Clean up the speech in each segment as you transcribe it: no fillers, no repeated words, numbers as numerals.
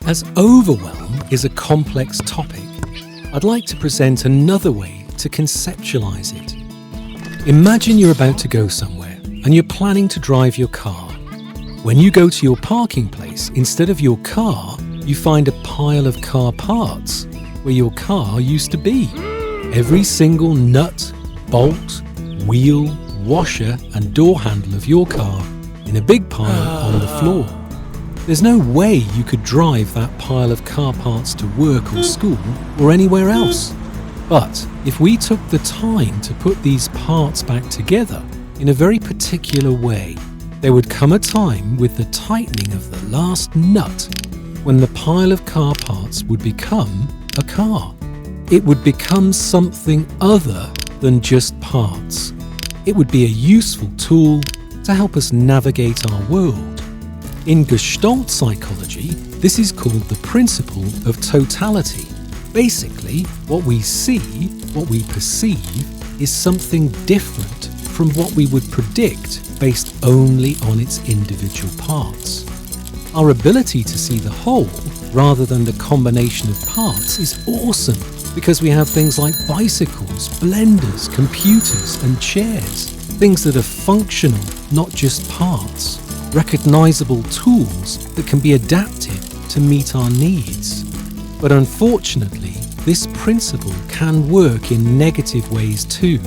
As overwhelm is a complex topic, I'd like to present another way to conceptualize it. Imagine you're about to go somewhere and you're planning to drive your car. When you go to your parking place, instead of your car, you find a pile of car parts where your car used to be. Every single nut, bolt, wheel, washer and door handle of your car in a big pile on the floor. There's no way you could drive that pile of car parts to work or school or anywhere else. But if we took the time to put these parts back together in a very particular way, there would come a time with the tightening of the last nut when the pile of car parts would become a car. It would become something other than just parts. It would be a useful tool to help us navigate our world. In Gestalt Psychology, this is called the principle of totality. Basically, what we see, what we perceive, is something different from what we would predict based only on its individual parts. Our ability to see the whole, rather than the combination of parts, is awesome because we have things like bicycles, blenders, computers, and chairs. Things that are functional, not just parts. Recognizable tools that can be adapted to meet our needs. But unfortunately, this principle can work in negative ways too.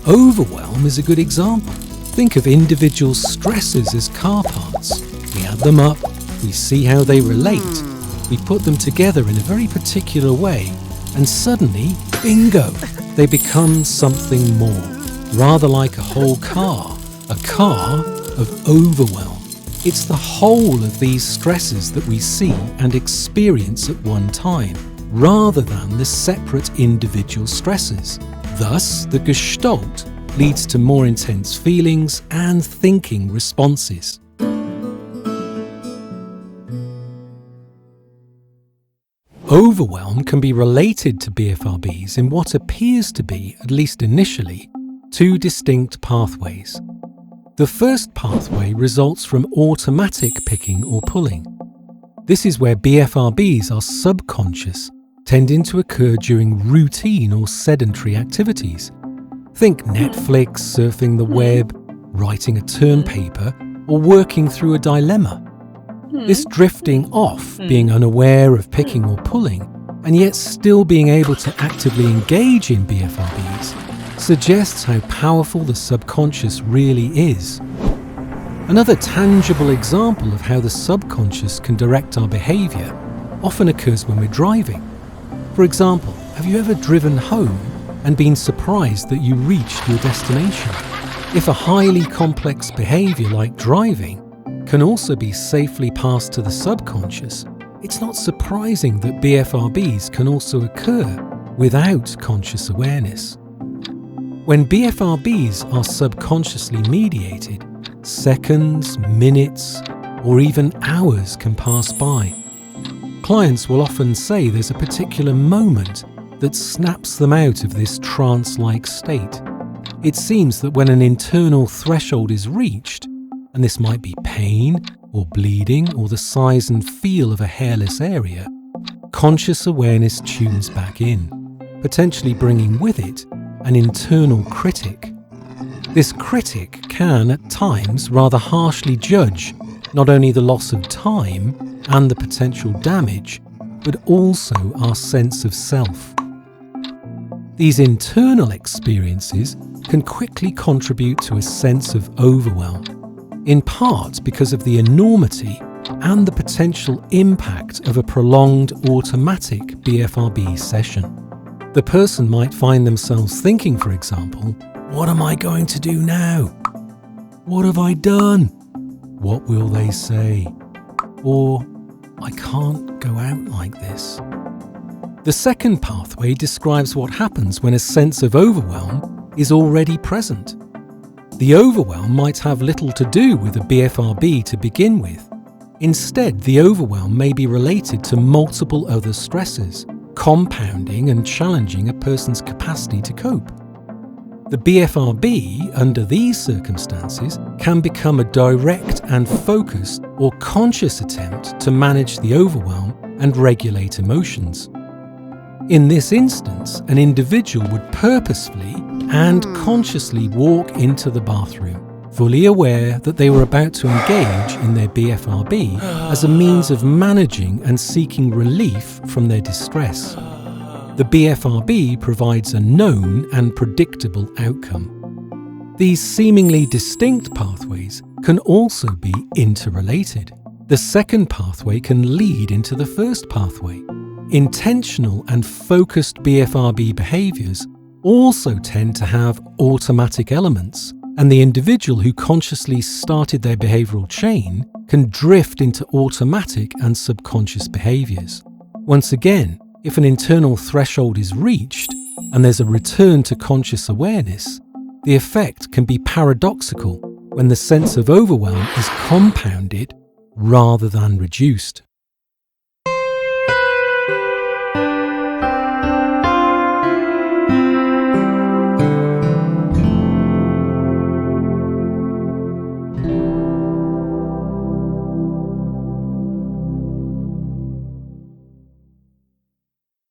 Overwhelm is a good example. Think of individual stressors as car parts. We add them up, we see how they relate, we put them together in a very particular way, and suddenly, bingo, they become something more. Rather like a whole car, a car of overwhelm. It's the whole of these stresses that we see and experience at one time, rather than the separate individual stresses. Thus, the Gestalt leads to more intense feelings and thinking responses. Overwhelm can be related to BFRBs in what appears to be, at least initially, two distinct pathways. The first pathway results from automatic picking or pulling. This is where BFRBs are subconscious, tending to occur during routine or sedentary activities. Think Netflix, surfing the web, writing a term paper, or working through a dilemma. This drifting off, being unaware of picking or pulling, and yet still being able to actively engage in BFRBs, suggests how powerful the subconscious really is. Another tangible example of how the subconscious can direct our behaviour often occurs when we're driving. For example, have you ever driven home and been surprised that you reached your destination? If a highly complex behaviour like driving can also be safely passed to the subconscious, it's not surprising that BFRBs can also occur without conscious awareness. When BFRBs are subconsciously mediated, seconds, minutes, or even hours can pass by. Clients will often say there's a particular moment that snaps them out of this trance-like state. It seems that when an internal threshold is reached, and this might be pain or bleeding or the size and feel of a hairless area, conscious awareness tunes back in, potentially bringing with it an internal critic. This critic can, at times, rather harshly judge not only the loss of time and the potential damage, but also our sense of self. These internal experiences can quickly contribute to a sense of overwhelm, in part because of the enormity and the potential impact of a prolonged automatic BFRB session. The person might find themselves thinking, for example, "What am I going to do now? What have I done? What will they say?" Or, "I can't go out like this." The second pathway describes what happens when a sense of overwhelm is already present. The overwhelm might have little to do with a BFRB to begin with. Instead, the overwhelm may be related to multiple other stressors, compounding and challenging a person's capacity to cope. The BFRB, under these circumstances, can become a direct and focused or conscious attempt to manage the overwhelm and regulate emotions. In this instance, an individual would purposefully and consciously walk into the bathroom, fully aware that they were about to engage in their BFRB as a means of managing and seeking relief from their distress. The BFRB provides a known and predictable outcome. These seemingly distinct pathways can also be interrelated. The second pathway can lead into the first pathway. Intentional and focused BFRB behaviours also tend to have automatic elements, and the individual who consciously started their behavioural chain can drift into automatic and subconscious behaviours. Once again, if an internal threshold is reached and there's a return to conscious awareness, the effect can be paradoxical when the sense of overwhelm is compounded rather than reduced.